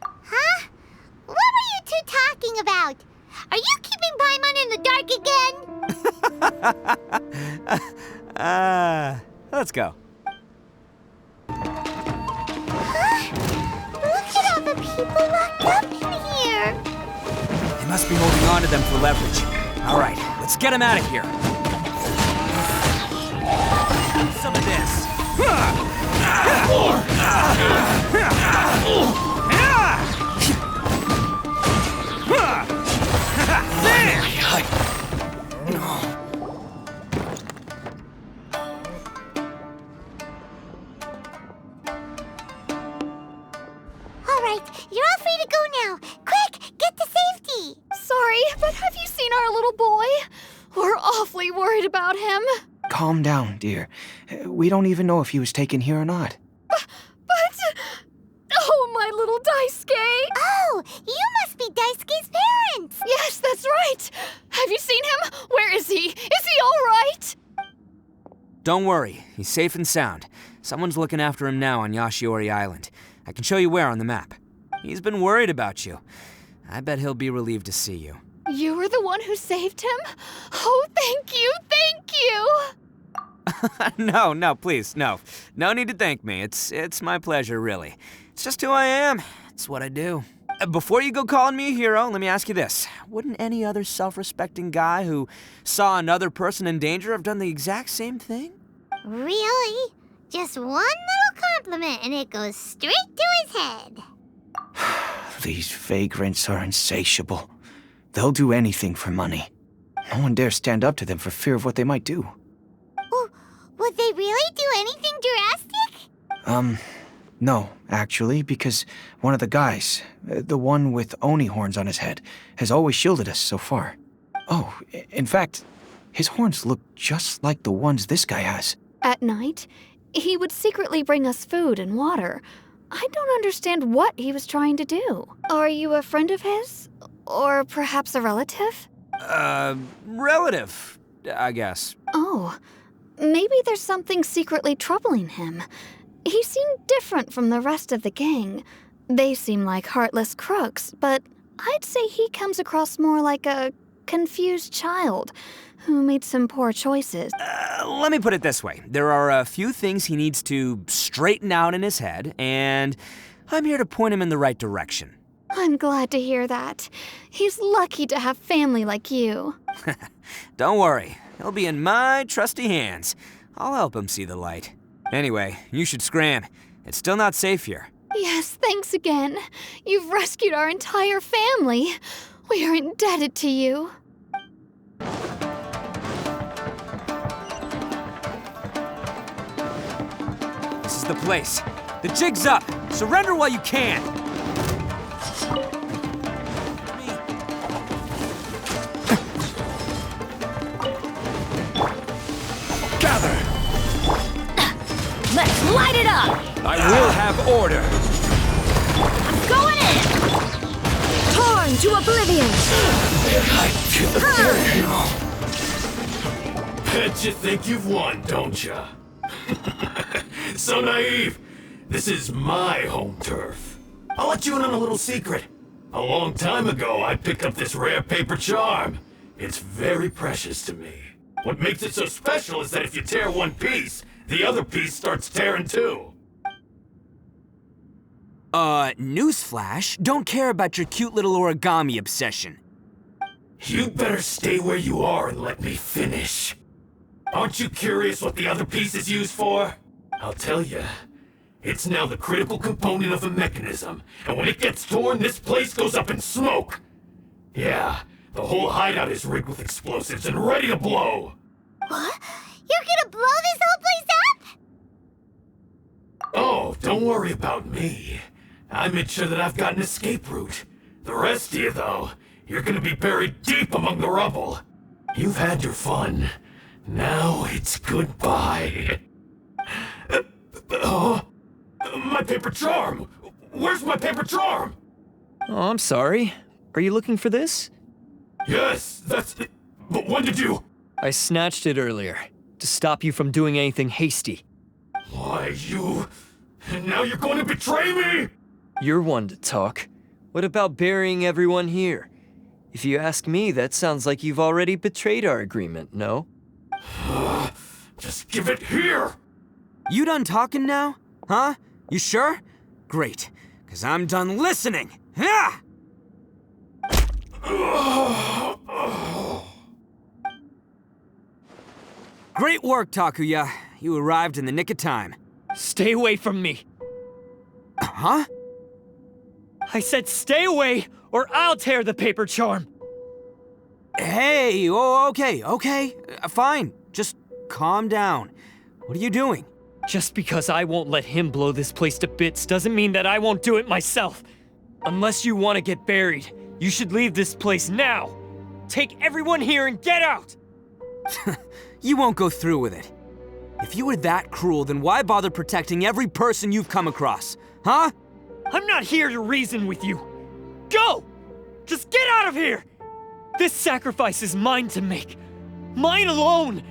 Huh? What were you two talking about? Are you keeping Paimon in the dark again? Let's go. Look at all the people locked up in here. They must be holding on to them for leverage. All right, let's get him out of here. Some of this. All right, you're all free to go now. Quick, get to safety. Sorry, but have you seen our little boy? We're awfully worried about him. Calm down, dear. We don't even know if he was taken here or not. But... Oh, my little Daisuke! Oh, you must be Daisuke's parents! Yes, that's right! Have you seen him? Where is he? Is he all right? Don't worry, he's safe and sound. Someone's looking after him now on Yashiori Island. I can show you where on the map. He's been worried about you. I bet he'll be relieved to see you. You were the one who saved him? Oh, thank you, thank you! No, please, no. No need to thank me. It's my pleasure, really. It's just who I am. It's what I do. Before you go calling me a hero, let me ask you this. Wouldn't any other self-respecting guy who saw another person in danger have done the exact same thing? Really? Just one little compliment and it goes straight to his head. These vagrants are insatiable. They'll do anything for money. No one dares stand up to them for fear of what they might do. Would they really do anything drastic? No, actually, because one of the guys, the one with Oni horns on his head, has always shielded us so far. Oh, in fact, his horns look just like the ones this guy has. At night, he would secretly bring us food and water. I don't understand what he was trying to do. Are you a friend of his? Or perhaps a relative? Relative, I guess. Oh, maybe there's something secretly troubling him. He seemed different from the rest of the gang. They seem like heartless crooks, but I'd say he comes across more like a confused child who made some poor choices. Let me put it this way. There are a few things he needs to straighten out in his head, and I'm here to point him in the right direction. I'm glad to hear that. He's lucky to have family like you. Don't worry. He'll be in my trusty hands. I'll help him see the light. Anyway, you should scram. It's still not safe here. Yes, thanks again. You've rescued our entire family. We are indebted to you. This is the place. The jig's up. Surrender while you can. Gather! Let's light it up! I will have order. I'm going in! Torn to oblivion! Bet you think you've won, don't ya? So naive. This is my home turf. I'll let you in on a little secret. A long time ago, I picked up this rare paper charm. It's very precious to me. What makes it so special is that if you tear one piece, the other piece starts tearing too. Newsflash, don't care about your cute little origami obsession. You better stay where you are and let me finish. Aren't you curious what the other piece is used for? I'll tell you. It's now the critical component of the mechanism, and when it gets torn, this place goes up in smoke. Yeah, the whole hideout is rigged with explosives and ready to blow. What? You're gonna blow this whole place up? Oh, don't worry about me. I made sure that I've got an escape route. The rest of you, though, you're gonna be buried deep among the rubble. You've had your fun. Now it's goodbye. My paper charm! Where's my paper charm? Oh, I'm sorry. Are you looking for this? Yes, that's it. But when did you? I snatched it earlier, to stop you from doing anything hasty. Why, you... And now you're going to betray me? You're one to talk. What about burying everyone here? If you ask me, that sounds like you've already betrayed our agreement, no? Just give it here! You done talking now? Huh? You sure? Great, because I'm done listening. Ah! Great work, Takuya. You arrived in the nick of time. Stay away from me. Huh? I said stay away, or I'll tear the paper charm. Hey, oh, okay. Fine. Just calm down. What are you doing? Just because I won't let him blow this place to bits doesn't mean that I won't do it myself. Unless you want to get buried, you should leave this place now. Take everyone here and get out! You won't go through with it. If you were that cruel, then why bother protecting every person you've come across? Huh? I'm not here to reason with you. Go! Just get out of here! This sacrifice is mine to make. Mine alone!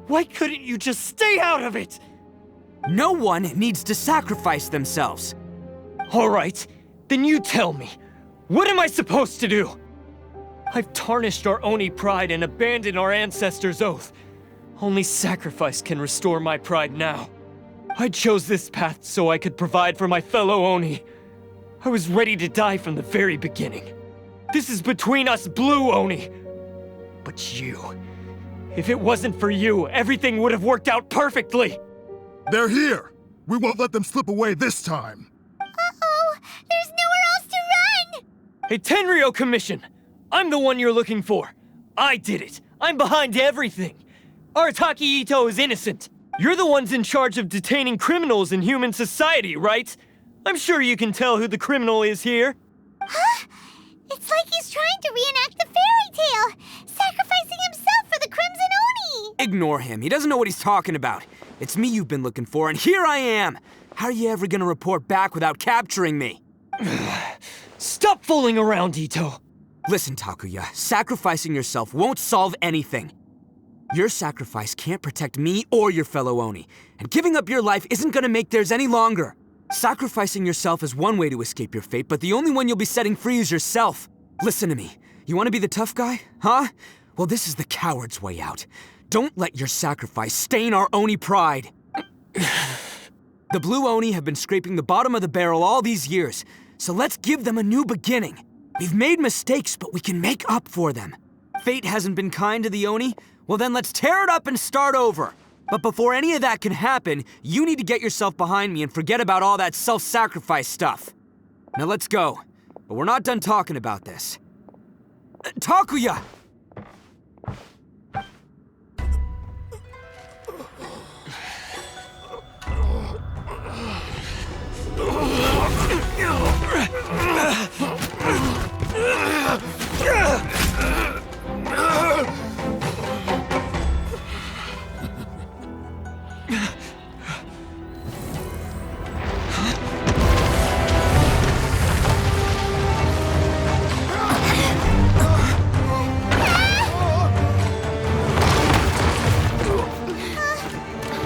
Why couldn't you just stay out of it? No one needs to sacrifice themselves. All right, then you tell me. What am I supposed to do? I've tarnished our Oni pride and abandoned our ancestors' oath. Only sacrifice can restore my pride now. I chose this path so I could provide for my fellow Oni. I was ready to die from the very beginning. This is between us Blue Oni. But you... If it wasn't for you, everything would have worked out perfectly! They're here! We won't let them slip away this time! Uh-oh! There's nowhere else to run! Hey, Tenryo Commission! I'm the one you're looking for. I did it. I'm behind everything. Arataki Itto is innocent. You're the ones in charge of detaining criminals in human society, right? I'm sure you can tell who the criminal is here. Huh? It's like he's trying to reenact the fairy tale, sacrificing himself for the Crimson Oni! Ignore him. He doesn't know what he's talking about. It's me you've been looking for, and here I am! How are you ever gonna report back without capturing me? Stop fooling around, Itto! Listen, Takuya, sacrificing yourself won't solve anything. Your sacrifice can't protect me or your fellow Oni, and giving up your life isn't gonna make theirs any longer. Sacrificing yourself is one way to escape your fate, but the only one you'll be setting free is yourself. Listen to me. You wanna be the tough guy? Huh? Well, this is the coward's way out. Don't let your sacrifice stain our Oni pride. The Blue Oni have been scraping the bottom of the barrel all these years, so let's give them a new beginning. We've made mistakes, but we can make up for them. Fate hasn't been kind to the Oni? Well then let's tear it up and start over. But before any of that can happen, you need to get yourself behind me and forget about all that self-sacrifice stuff. Now let's go. But we're not done talking about this. Takuya!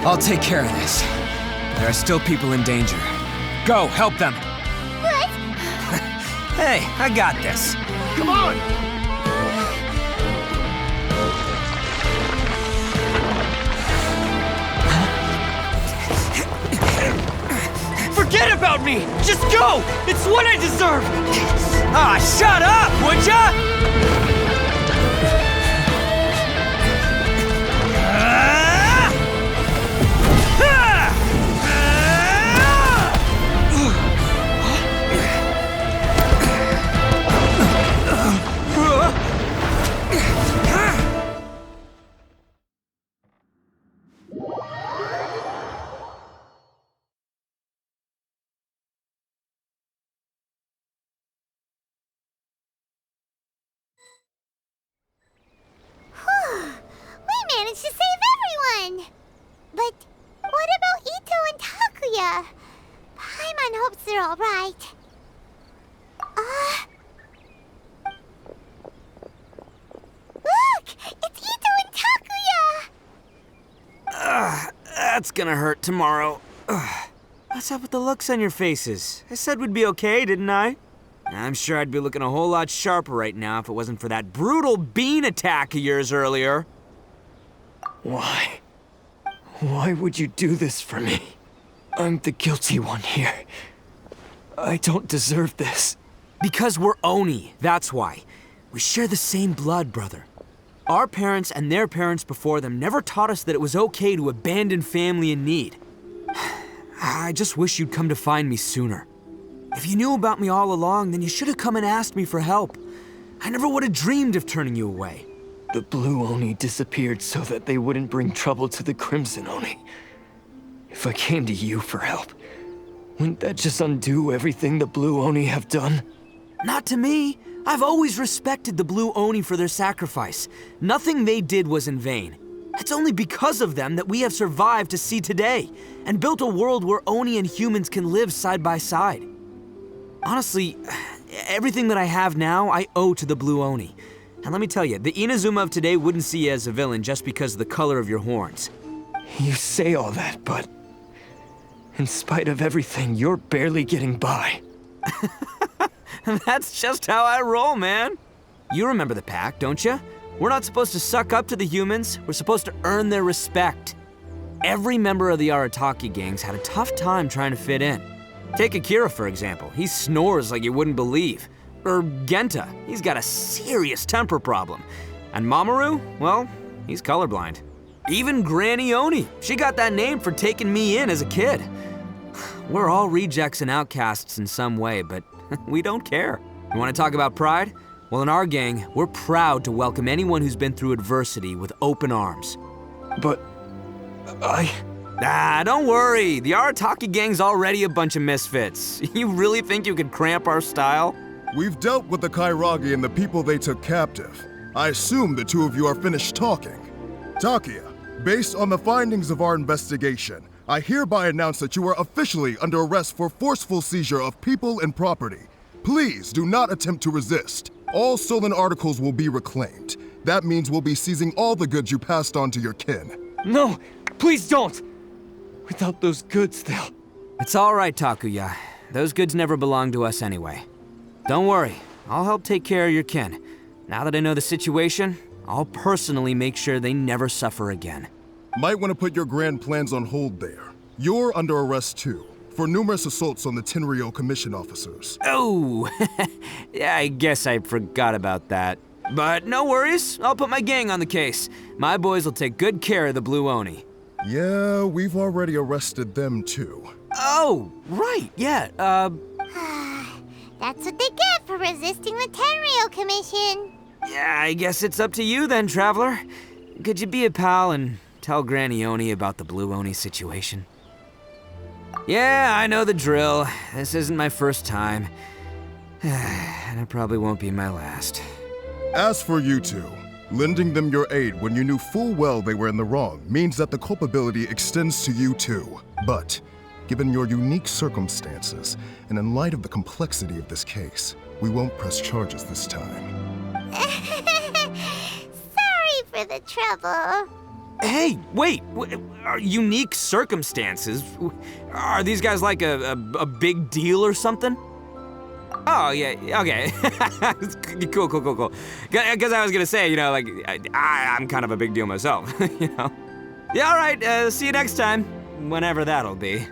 I'll take care of this. There are still people in danger. Go, help them! What? Hey, I got this. Come on! Forget about me! Just go! It's what I deserve! Ah, shut up, would ya? We managed to save everyone! But what about Itto and Takuya? Paimon hopes they're alright. That's gonna hurt tomorrow. Ugh. What's up with the looks on your faces? I said we'd be okay, didn't I? I'm sure I'd be looking a whole lot sharper right now if it wasn't for that brutal bean attack of yours earlier. Why? Why would you do this for me? I'm the guilty one here. I don't deserve this. Because we're Oni, that's why. We share the same blood, brother. Our parents and their parents before them never taught us that it was okay to abandon family in need. I just wish you'd come to find me sooner. If you knew about me all along, then you should have come and asked me for help. I never would have dreamed of turning you away. The Blue Oni disappeared so that they wouldn't bring trouble to the Crimson Oni. If I came to you for help, wouldn't that just undo everything the Blue Oni have done? Not to me. I've always respected the Blue Oni for their sacrifice. Nothing they did was in vain. It's only because of them that we have survived to see today, and built a world where Oni and humans can live side by side. Honestly, everything that I have now, I owe to the Blue Oni. And let me tell you, the Inazuma of today wouldn't see you as a villain just because of the color of your horns. You say all that, but in spite of everything, you're barely getting by. That's just how I roll, man. You remember the pact, don't you? We're not supposed to suck up to the humans. We're supposed to earn their respect. Every member of the Arataki gangs had a tough time trying to fit in. Take Akira, for example. He snores like you wouldn't believe. Or Genta. He's got a serious temper problem. And Mamoru, well, he's colorblind. Even Granny Oni. She got that name for taking me in as a kid. We're all rejects and outcasts in some way, but we don't care. You want to talk about pride? Well, in our gang, we're proud to welcome anyone who's been through adversity with open arms. But don't worry. The Arataki Gang's already a bunch of misfits. You really think you could cramp our style? We've dealt with the Kairagi and the people they took captive. I assume the two of you are finished talking. Takia, based on the findings of our investigation, I hereby announce that you are officially under arrest for forceful seizure of people and property. Please do not attempt to resist. All stolen articles will be reclaimed. That means we'll be seizing all the goods you passed on to your kin. No, please don't! Without those goods, they'll... It's all right, Takuya. Those goods never belonged to us anyway. Don't worry, I'll help take care of your kin. Now that I know the situation, I'll personally make sure they never suffer again. Might want to put your grand plans on hold there. You're under arrest too, for numerous assaults on the Tenryo commission officers. Oh, yeah, I guess I forgot about that. But no worries, I'll put my gang on the case. My boys will take good care of the Blue Oni. Yeah, we've already arrested them too. Oh, right, yeah, That's what they get for resisting the Tenryo Commission. Yeah, I guess it's up to you then, Traveler. Could you be a pal and tell Granny Oni about the Blue Oni situation? Yeah, I know the drill. This isn't my first time. And it probably won't be my last. As for you two, lending them your aid when you knew full well they were in the wrong means that the culpability extends to you too. But, given your unique circumstances, and in light of the complexity of this case, we won't press charges this time. Sorry for the trouble. Hey, wait, are unique circumstances? Are these guys like a big deal or something? Oh, yeah, okay. Cool. Because I was gonna say, you know, like, I'm kind of a big deal myself, you know? Yeah, all right, see you next time, whenever that'll be.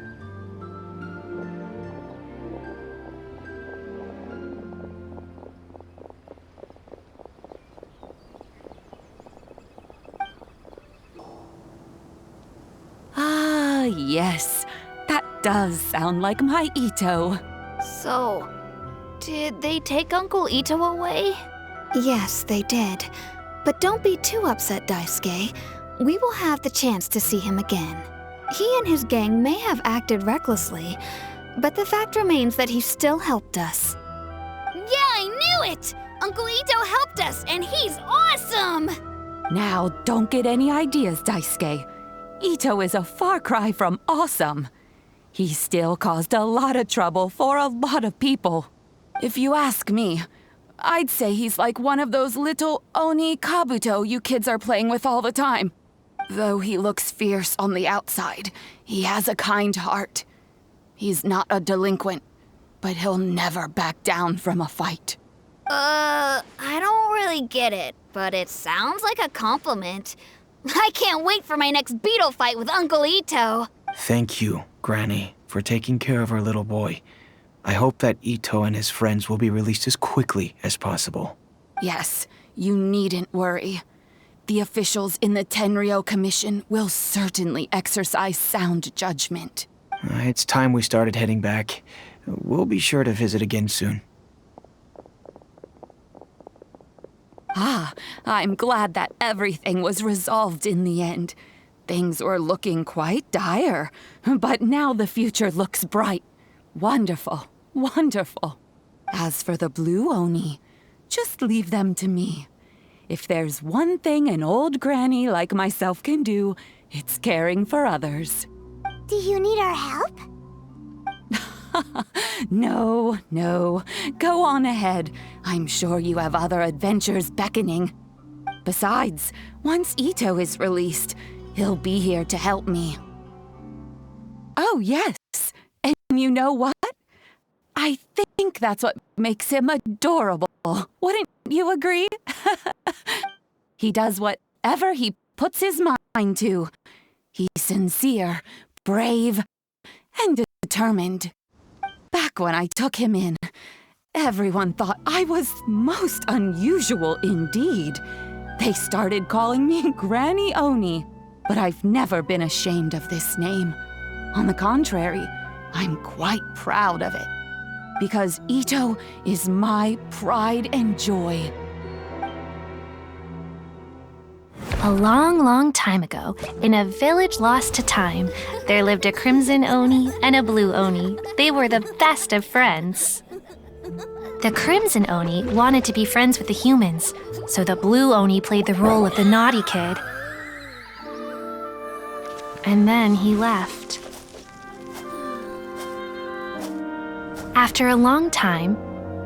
Ah, yes. That does sound like my Itto. So, did they take Uncle Itto away? Yes, they did. But don't be too upset, Daisuke. We will have the chance to see him again. He and his gang may have acted recklessly, but the fact remains that he still helped us. Yeah, I knew it! Uncle Itto helped us, and he's awesome! Now, don't get any ideas, Daisuke. Itto is a far cry from awesome. He still caused a lot of trouble for a lot of people. If you ask me, I'd say he's like one of those little Oni Kabuto you kids are playing with all the time. Though he looks fierce on the outside, he has a kind heart. He's not a delinquent, but he'll never back down from a fight. I don't really get it, but it sounds like a compliment. I can't wait for my next beetle fight with Uncle Itto. Thank you, Granny, for taking care of our little boy. I hope that Itto and his friends will be released as quickly as possible. Yes, you needn't worry. The officials in the Tenryo Commission will certainly exercise sound judgment. It's time we started heading back. We'll be sure to visit again soon. I'm glad that everything was resolved in the end. Things were looking quite dire, but now the future looks bright. Wonderful, wonderful. As for the Blue Oni, just leave them to me. If there's one thing an old granny like myself can do, it's caring for others. Do you need our help? No. Go on ahead. I'm sure you have other adventures beckoning. Besides, once Itto is released, he'll be here to help me. Oh, yes. And you know what? I think that's what makes him adorable. Wouldn't you agree? He does whatever he puts his mind to. He's sincere, brave, and determined. Back when I took him in, everyone thought I was most unusual indeed. They started calling me Granny Oni, but I've never been ashamed of this name. On the contrary, I'm quite proud of it. Because Itto is my pride and joy. A long, long time ago, in a village lost to time, there lived a crimson Oni and a blue Oni. They were the best of friends. The crimson Oni wanted to be friends with the humans, so the blue Oni played the role of the naughty kid. And then he left. After a long time,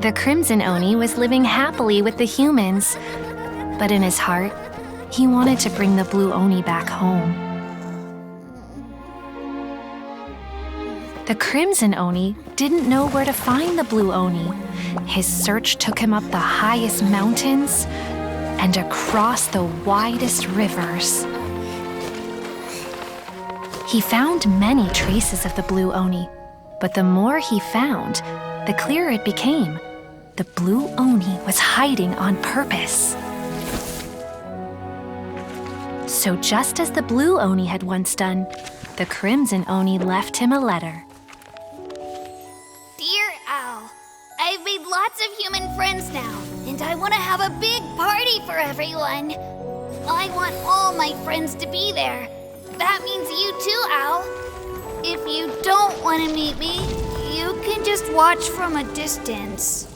the crimson Oni was living happily with the humans, but in his heart, he wanted to bring the blue Oni back home. The crimson Oni didn't know where to find the blue Oni. His search took him up the highest mountains and across the widest rivers. He found many traces of the blue Oni, but the more he found, the clearer it became. The blue Oni was hiding on purpose. So just as the blue Oni had once done, the crimson Oni left him a letter. Dear Owl, I've made lots of human friends now, and I want to have a big party for everyone. I want all my friends to be there. That means you too, Owl. If you don't want to meet me, you can just watch from a distance.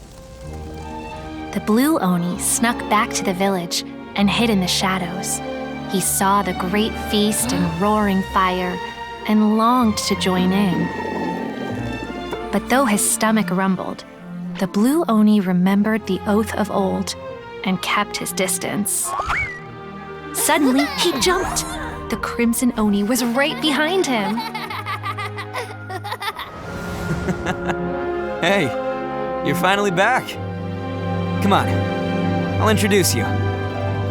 The blue Oni snuck back to the village and hid in the shadows. He saw the great feast and roaring fire and longed to join in. But though his stomach rumbled, the blue Oni remembered the oath of old and kept his distance. Suddenly, he jumped. The crimson Oni was right behind him. Hey, you're finally back. Come on, I'll introduce you.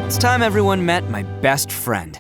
It's time everyone met my best friend.